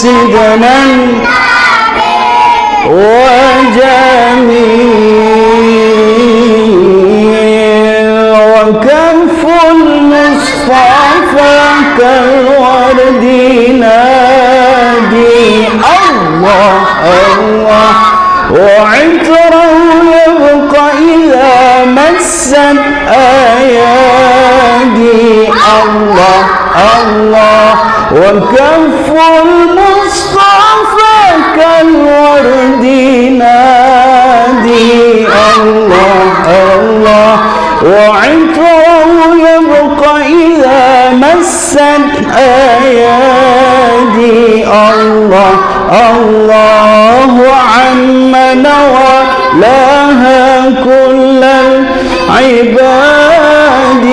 سيدنا وجميل وكف المصطفى كالورد نادي الله الله وعطره يبقى إذا مست أيادي الله الله وكف المصطفى كالورد نادي الله الله وعطره يبقى إذا مست أيادي الله الله وعم نوى لها كل العباد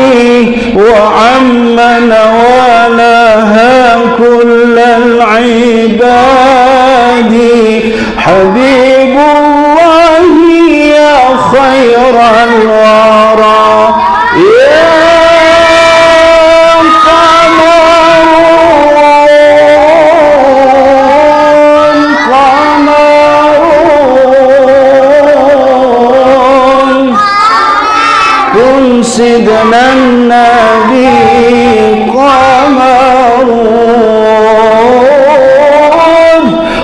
وعم نوى لها كل العباد حبيب الله يا خير الورى يا سيدنا النبي قمر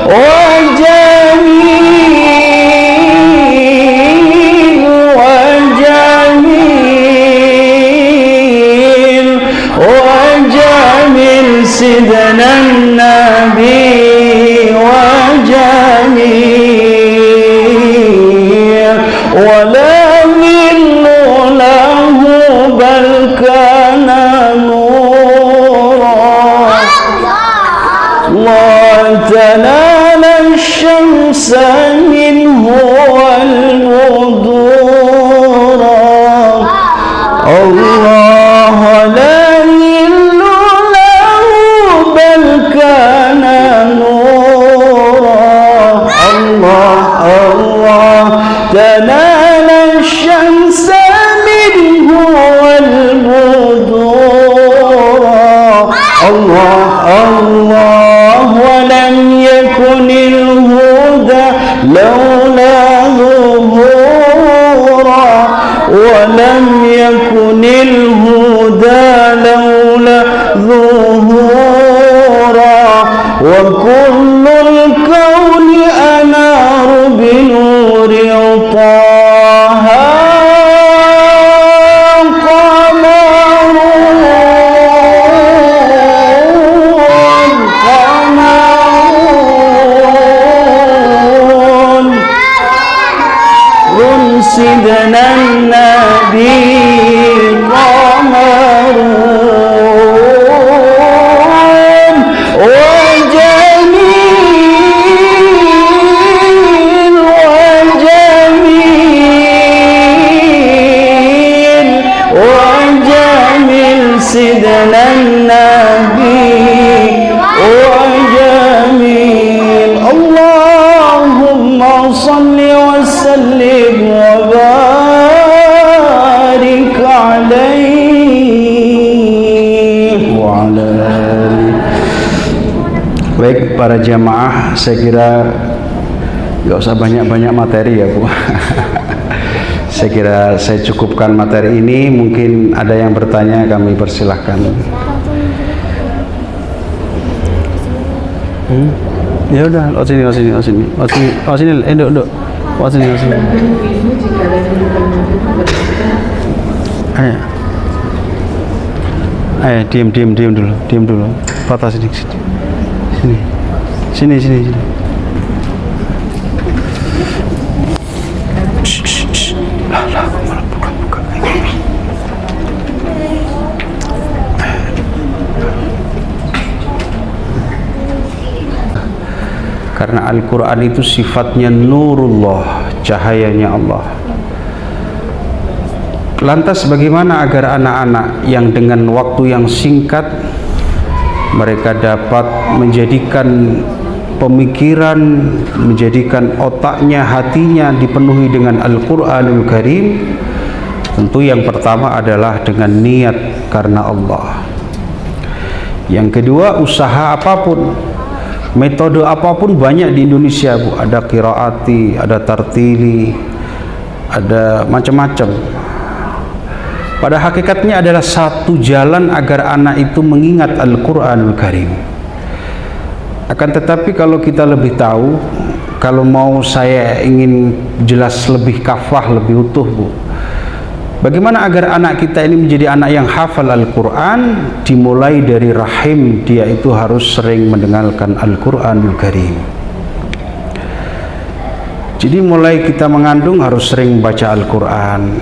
وجميل وجميل وجميل سيدنا النبي وجميل ولا بل كان نورا وتنال الشمس منه والبدورا الله لا يل له بل كان نورا الله الله تنال الشمس الله الله ولم يكن الهدى لولا ظهورا ولم يكن الهدى لولا ظهورا وكل الكون أنار بنور طه سيدنا النبي قمر وجميل وجميل وجميل سيدنا النبي وجميل اللهم صل وسلم وبارك عليه وعلى آله. Baik para jamaah, saya kira nggak usah banyak-banyak materi ya Bu. Saya kira saya cukupkan materi ini. Mungkin ada yang bertanya, kami persilahkan. Ya udah, sini, duduk. Sini. Ayo, diam dulu. Patah sini. Sini. Karena Al-Quran itu sifatnya nurullah, cahayanya Allah. Lantas bagaimana agar anak-anak yang dengan waktu yang singkat mereka dapat menjadikan pemikiran, menjadikan otaknya, hatinya dipenuhi dengan Al-Quranul Karim? Tentu yang pertama adalah dengan niat karena Allah. Yang kedua, usaha apapun Metode apapun banyak di Indonesia, Bu. Ada qiraati, ada tartili, ada macam-macam. Pada hakikatnya adalah satu jalan agar anak itu mengingat Al-Quranul Karim. Akan tetapi kalau kita lebih tahu, kalau mau saya ingin jelas lebih kafah, lebih utuh, Bu, bagaimana agar anak kita ini menjadi anak yang hafal Al-Quran? Dimulai dari rahim, dia itu harus sering mendengarkan Al-Quranul Karim. Jadi mulai kita mengandung harus sering baca Al-Quran,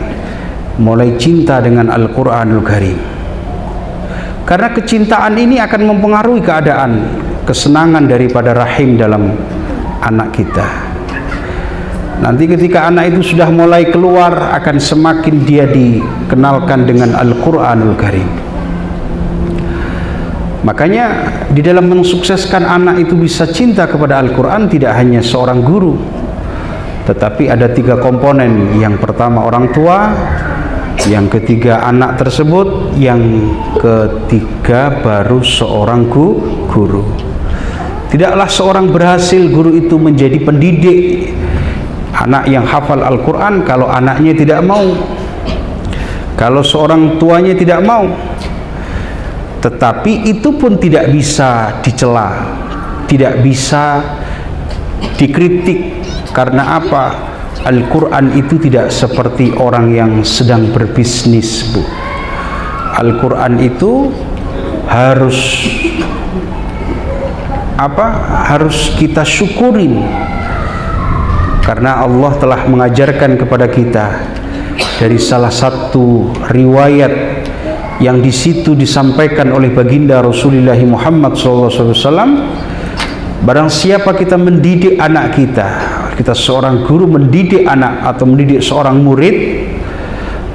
mulai cinta dengan Al-Quranul Karim. Karena kecintaan ini akan mempengaruhi keadaan, kesenangan daripada rahim dalam anak kita. Nanti ketika anak itu sudah mulai keluar, akan semakin dia dikenalkan dengan Al-Quranul Karim. Makanya di dalam mensukseskan anak itu bisa cinta kepada Al-Quran, tidak hanya seorang guru, tetapi ada 3 komponen. Yang pertama orang tua, yang ketiga anak tersebut, yang ketiga baru seorang guru. Tidaklah seorang berhasil guru itu menjadi pendidik anak yang hafal Al-Quran kalau anaknya tidak mau, kalau seorang tuanya tidak mau. Tetapi itu pun tidak bisa dicela, tidak bisa dikritik. Karena apa? Al-Quran itu tidak seperti orang yang sedang berbisnis, Bu. Al-Quran itu harus harus kita syukurin, karena Allah telah mengajarkan kepada kita dari salah satu riwayat yang di situ disampaikan oleh baginda Rasulullah Muhammad SAW, barang siapa kita mendidik anak kita seorang guru mendidik anak atau mendidik seorang murid,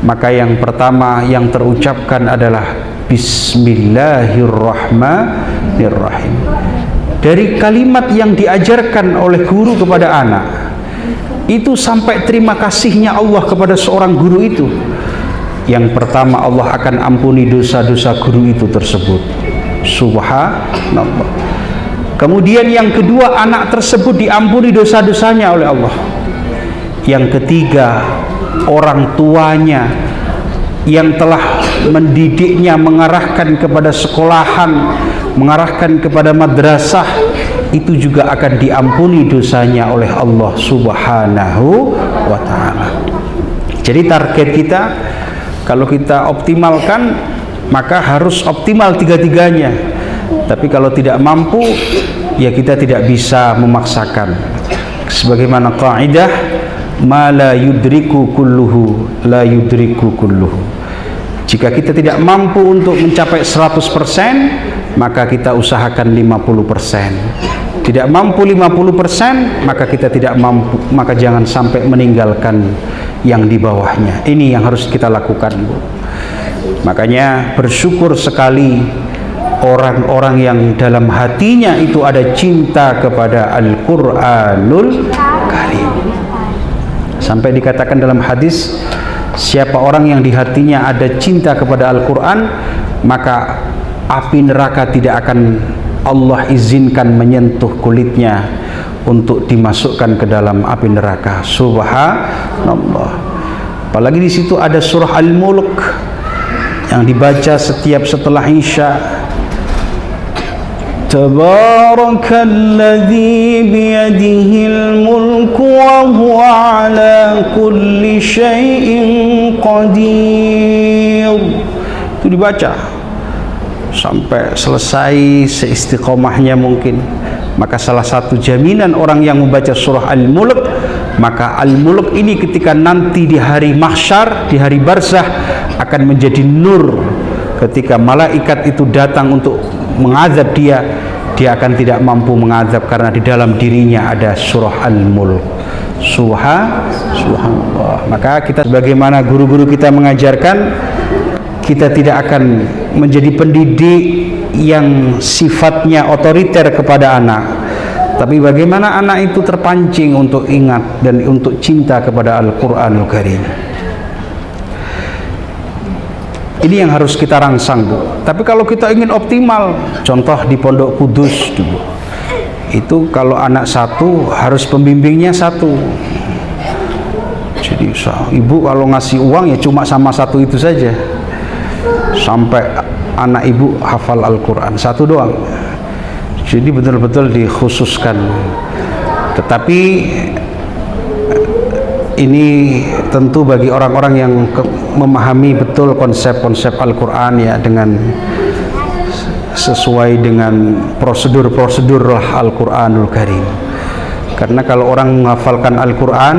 maka yang pertama yang terucapkan adalah Bismillahirrahmanirrahim. Dari kalimat yang diajarkan oleh guru kepada anak itu sampai terima kasihnya Allah kepada seorang guru itu. Yang pertama, Allah akan ampuni dosa-dosa guru itu tersebut. Subhanallah. Kemudian yang kedua, anak tersebut diampuni dosa-dosanya oleh Allah. Yang ketiga, orang tuanya yang telah mendidiknya, mengarahkan kepada sekolahan, mengarahkan kepada madrasah, itu juga akan diampuni dosanya oleh Allah Subhanahu wa ta'ala. Jadi target kita, kalau kita optimalkan, maka harus optimal 3-tiganya. Tapi kalau tidak mampu, ya kita tidak bisa memaksakan. Sebagaimana kaidah, ma la yudriku kulluhu la yudriku kulluhu. Jika kita tidak mampu untuk mencapai 100%, maka kita usahakan 50%. Tidak mampu 50%, maka kita tidak mampu, maka jangan sampai meninggalkan yang di bawahnya. Ini yang harus kita lakukan, Bu. Makanya bersyukur sekali orang-orang yang dalam hatinya itu ada cinta kepada Al-Quranul Karim. Sampai dikatakan dalam hadis, siapa orang yang di hatinya ada cinta kepada Al-Quran, maka api neraka tidak akan Allah izinkan menyentuh kulitnya untuk dimasukkan ke dalam api neraka. Subhanallah. Apalagi di situ ada surah Al-Mulk yang dibaca setiap setelah Isya. Tabarakalladzi biyadihil mulku wa huwa ala kulli syai'in qadir. Itu dibaca sampai selesai seistiqomahnya mungkin. Maka salah satu jaminan orang yang membaca surah Al-Mulk, maka Al-Mulk ini ketika nanti di hari mahsyar, di hari barzah, akan menjadi nur. Ketika malaikat itu datang untuk mengazab dia akan tidak mampu mengazab karena di dalam dirinya ada surah Al-Mulk. Subhanallah. Maka kita sebagaimana guru-guru kita mengajarkan, kita tidak akan menjadi pendidik yang sifatnya otoriter kepada anak, tapi bagaimana anak itu terpancing untuk ingat dan untuk cinta kepada Al-Quranul Karim. Ini yang harus kita rangsang, Bu. Tapi kalau kita ingin optimal, contoh di Pondok Kudus dulu, Itu kalau anak satu harus pembimbingnya satu. Jadi ibu kalau ngasih uang ya cuma sama satu itu saja, sampai anak ibu hafal Al-Quran satu doang. Jadi betul-betul dikhususkan. Tetapi ini tentu bagi orang-orang yang memahami betul konsep-konsep Al-Quran ya, dengan sesuai dengan prosedur-prosedur Al-Quranul Karim. Karena kalau orang menghafalkan Al-Quran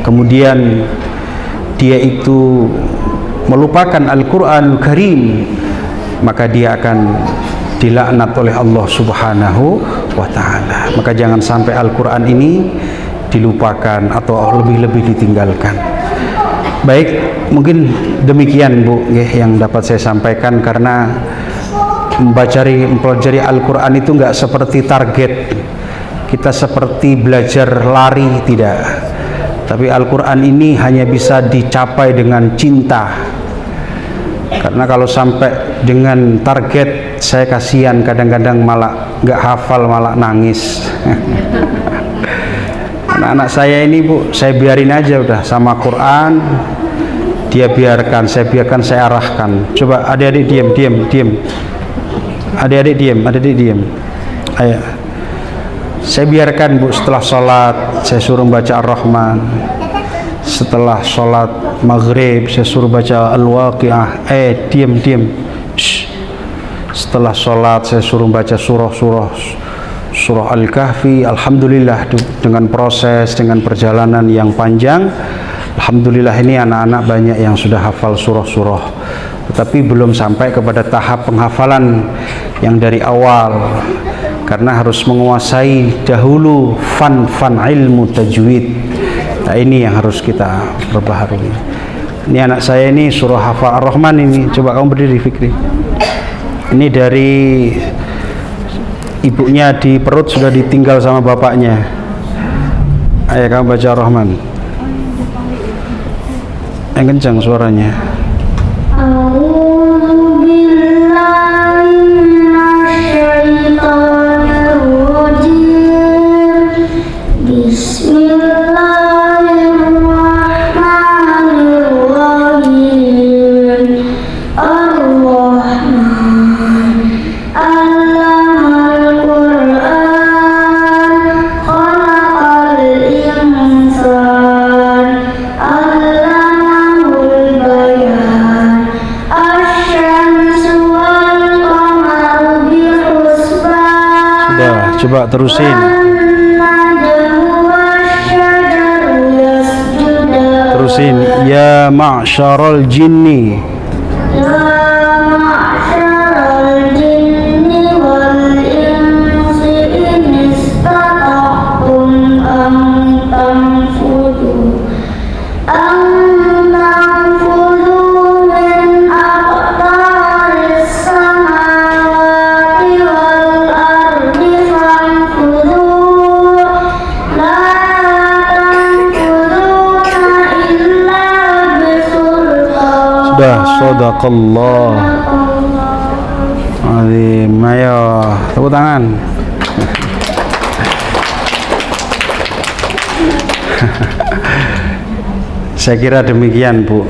kemudian dia itu melupakan Al-Quranul Karim, maka dia akan dilaknat oleh Allah Subhanahu wa Ta'ala. Maka jangan sampai Al-Quran ini dilupakan atau lebih-lebih ditinggalkan. Baik, mungkin demikian Bu yang dapat saya sampaikan, karena mempelajari Al-Quran itu nggak seperti target kita seperti belajar lari, tidak. Tapi Al-Quran ini hanya bisa dicapai dengan cinta. Karena kalau sampai dengan target, saya kasihan kadang-kadang malah nggak hafal, malah nangis. Anak-anak saya ini Bu, saya biarin aja udah sama Quran, dia biarkan, saya arahkan. Coba adik-adik diam. Adik-adik diam. Ayo. Saya biarkan Bu, setelah sholat saya suruh baca Ar-Rahman, setelah sholat maghrib saya suruh baca Al-Waqi'ah. Diam. Setelah sholat saya suruh baca surah Al-Kahfi. Alhamdulillah, dengan proses, dengan perjalanan yang panjang, alhamdulillah ini anak-anak banyak yang sudah hafal surah-surah. Tetapi belum sampai kepada tahap penghafalan yang dari awal, karena harus menguasai dahulu fan ilmu tajwid. Nah, ini yang harus kita perbaharui. Ini anak saya ini surah hafal Ar-Rahman ini. Coba kamu berdiri, Fikri. Ini dari ibunya di perut sudah ditinggal sama bapaknya. Ayo kamu baca Ar-Rahman. Yang kencang suaranya. Coba terusin. Ya ma'syaral jinni. Sadaqallah azim. Ayo tepuk tangan. Saya kira demikian Bu.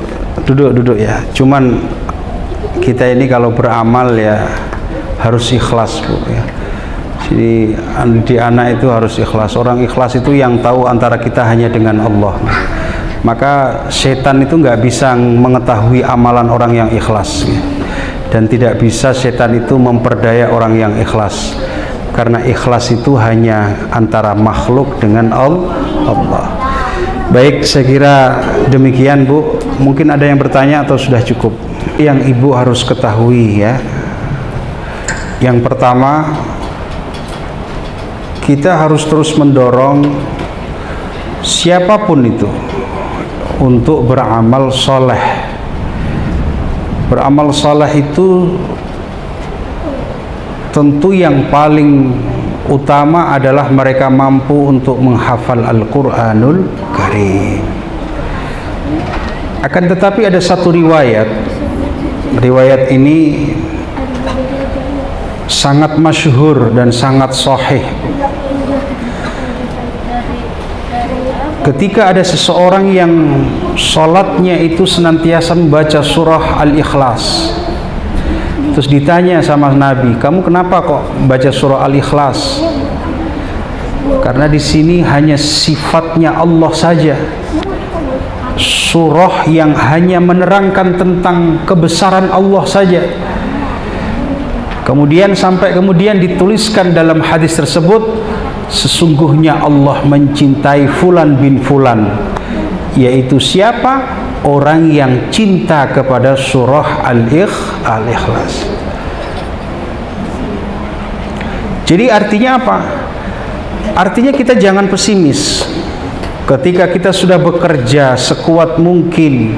Duduk ya. Cuman kita ini kalau beramal ya harus ikhlas Bu ya. Jadi di anak itu harus ikhlas. Orang ikhlas itu yang tahu antara kita hanya dengan Allah. Maka setan itu nggak bisa mengetahui amalan orang yang ikhlas, dan tidak bisa setan itu memperdaya orang yang ikhlas, karena ikhlas itu hanya antara makhluk dengan Allah. Baik, saya kira demikian Bu. Mungkin ada yang bertanya atau sudah cukup? Yang ibu harus ketahui ya, yang pertama, kita harus terus mendorong siapapun itu untuk beramal soleh. Beramal soleh itu tentu yang paling utama adalah mereka mampu untuk menghafal Al-Quranul Karim. Akan tetapi ada satu riwayat ini sangat masyhur dan sangat sahih. Ketika ada seseorang yang sholatnya itu senantiasa membaca surah Al-Ikhlas, terus ditanya sama Nabi, kamu kenapa kok baca surah Al-Ikhlas? Karena di sini hanya sifatnya Allah saja, surah yang hanya menerangkan tentang kebesaran Allah saja. Kemudian dituliskan dalam hadis tersebut, sesungguhnya Allah mencintai fulan bin fulan, yaitu siapa? Orang yang cinta kepada surah Al-Ikhlas. Jadi artinya apa? Artinya kita jangan pesimis. Ketika kita sudah bekerja sekuat mungkin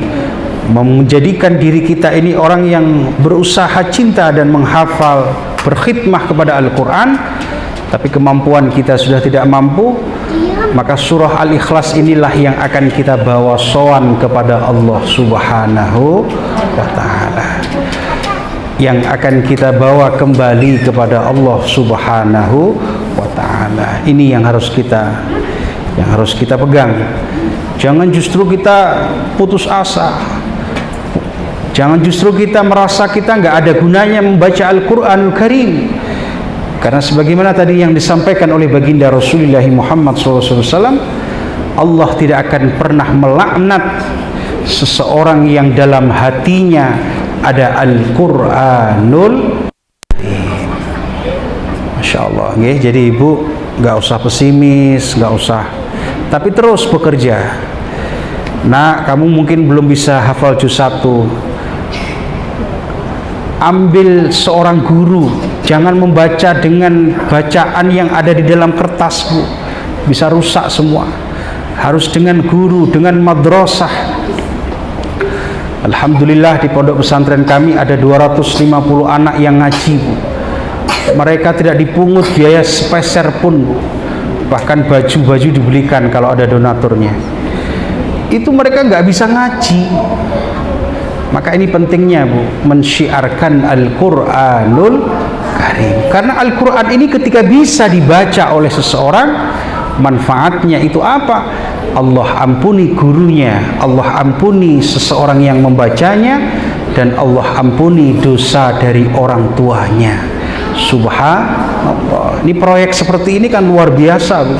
menjadikan diri kita ini orang yang berusaha cinta dan menghafal, berkhidmah kepada Al-Quran, tapi kemampuan kita sudah tidak mampu, maka surah Al-Ikhlas inilah yang akan kita bawa sowan kepada Allah Subhanahu wa Ta'ala, yang akan kita bawa kembali kepada Allah Subhanahu wa Ta'ala. Ini yang harus kita pegang. Jangan justru kita putus asa, jangan justru kita merasa kita nggak ada gunanya membaca Al-Quranul Karim. Karena sebagaimana tadi yang disampaikan oleh baginda Rasulullah Muhammad SAW, Allah tidak akan pernah melaknat seseorang yang dalam hatinya ada Al-Quranul Karim. Masya Allah. Jadi ibu nggak usah pesimis, nggak usah, tapi terus bekerja. Nah, kamu mungkin belum bisa hafal juz 1. Ambil seorang guru, jangan membaca dengan bacaan yang ada di dalam kertas, Bu. Bisa rusak semua. Harus dengan guru, dengan madrasah. Alhamdulillah di pondok pesantren kami ada 250 anak yang ngaji, Bu. Mereka tidak dipungut biaya sepeser pun, Bu. Bahkan baju-baju dibelikan kalau ada donaturnya. Itu mereka nggak bisa ngaji. Maka ini pentingnya, Bu, mensyiarkan Al-Quranul Karim. Karena Al-Quran ini ketika bisa dibaca oleh seseorang, manfaatnya itu apa? Allah ampuni gurunya, Allah ampuni seseorang yang membacanya, dan Allah ampuni dosa dari orang tuanya. Subhanallah. Ini proyek seperti ini kan luar biasa, Bu.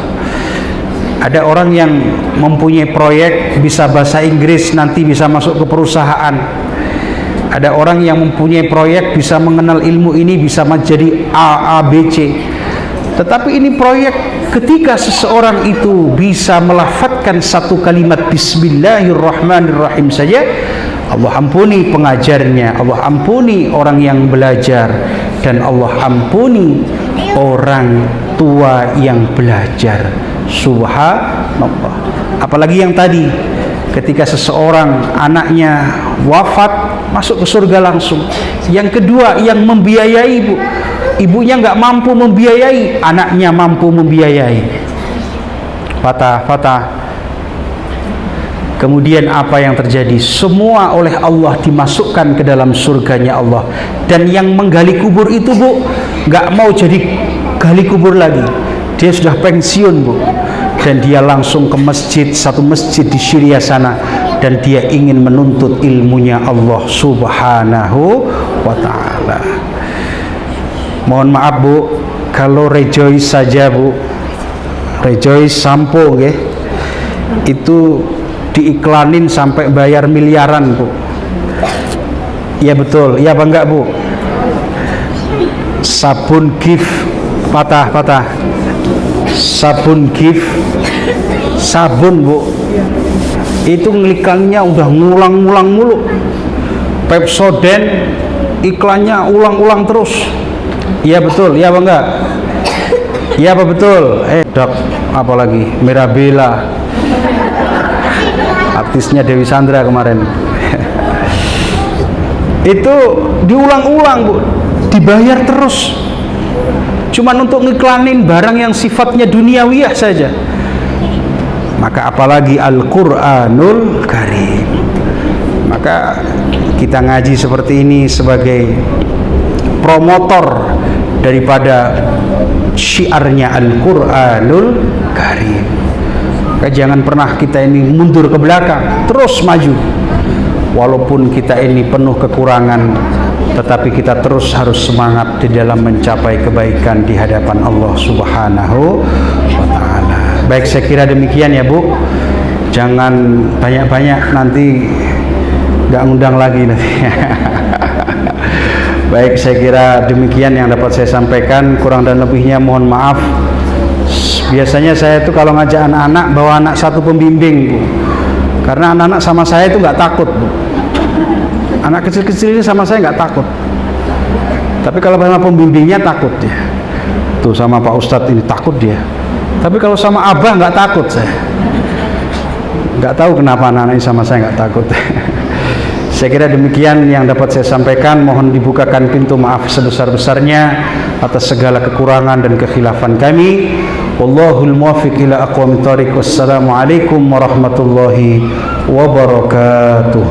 Ada orang yang mempunyai proyek bisa bahasa Inggris, nanti bisa masuk ke perusahaan. Ada orang yang mempunyai proyek bisa mengenal ilmu ini, bisa menjadi A, B, C. Tetapi ini proyek ketika seseorang itu bisa melafadzkan satu kalimat Bismillahirrahmanirrahim saja, Allah ampuni pengajarnya, Allah ampuni orang yang belajar, dan Allah ampuni orang tua yang belajar. Subhanallah. Apalagi yang tadi, ketika seseorang anaknya wafat, masuk ke surga langsung. Yang kedua, yang membiayai, Bu. Ibunya nggak mampu membiayai, anaknya mampu membiayai. Patah. Kemudian apa yang terjadi? Semua oleh Allah dimasukkan ke dalam surganya Allah. Dan yang menggali kubur itu, Bu, nggak mau jadi gali kubur lagi. Dia sudah pensiun, Bu, dan dia langsung ke masjid, satu masjid di Syria sana, dan dia ingin menuntut ilmunya Allah Subhanahu wa Ta'ala. Mohon maaf, Bu, kalau Rejoice saja, Bu, Rejoice sampo, itu diiklanin sampai bayar miliaran, Bu. Iya betul, iya bangga, Bu. Sabun gift, patah. Sabun gift, sabun, Bu, itu ngiklannya udah ngulang-ngulang mulu. Pepsodent iklannya ulang-ulang terus. Iya betul, iya bangga. Iya apa betul? Dok, apalagi Mirabella, artisnya Dewi Sandra kemarin. Itu diulang-ulang, Bu, dibayar terus. Cuman untuk ngiklanin barang yang sifatnya duniawiyah saja. Maka apalagi Al-Quranul Karim. Maka kita ngaji seperti ini sebagai promotor daripada syiarnya Al-Quranul Karim. Jangan pernah kita ini mundur ke belakang, terus maju. Walaupun kita ini penuh kekurangan, tetapi kita terus harus semangat di dalam mencapai kebaikan di hadapan Allah Subhanahu wa ta'ala. Baik, saya kira demikian ya Bu. Jangan banyak-banyak, nanti nggak ngundang lagi nanti. Baik, saya kira demikian yang dapat saya sampaikan. Kurang dan lebihnya mohon maaf. Biasanya saya itu kalau ngajak anak-anak bawa anak satu pembimbing Bu, karena anak-anak sama saya itu nggak takut Bu. Anak kecil-kecil ini sama saya nggak takut, tapi kalau sama pembimbingnya takut dia. Tuh sama Pak Ustadz ini takut dia, tapi kalau sama Abah nggak takut saya. Nggak tahu kenapa anak-anak ini sama saya nggak takut. Saya kira demikian yang dapat saya sampaikan. Mohon dibukakan pintu maaf sebesar-besarnya atas segala kekurangan dan kekhilafan kami. Wallahul muwaffiq ila aqwamit thoriq. Wassalamualaikum warahmatullahi wabarakatuh.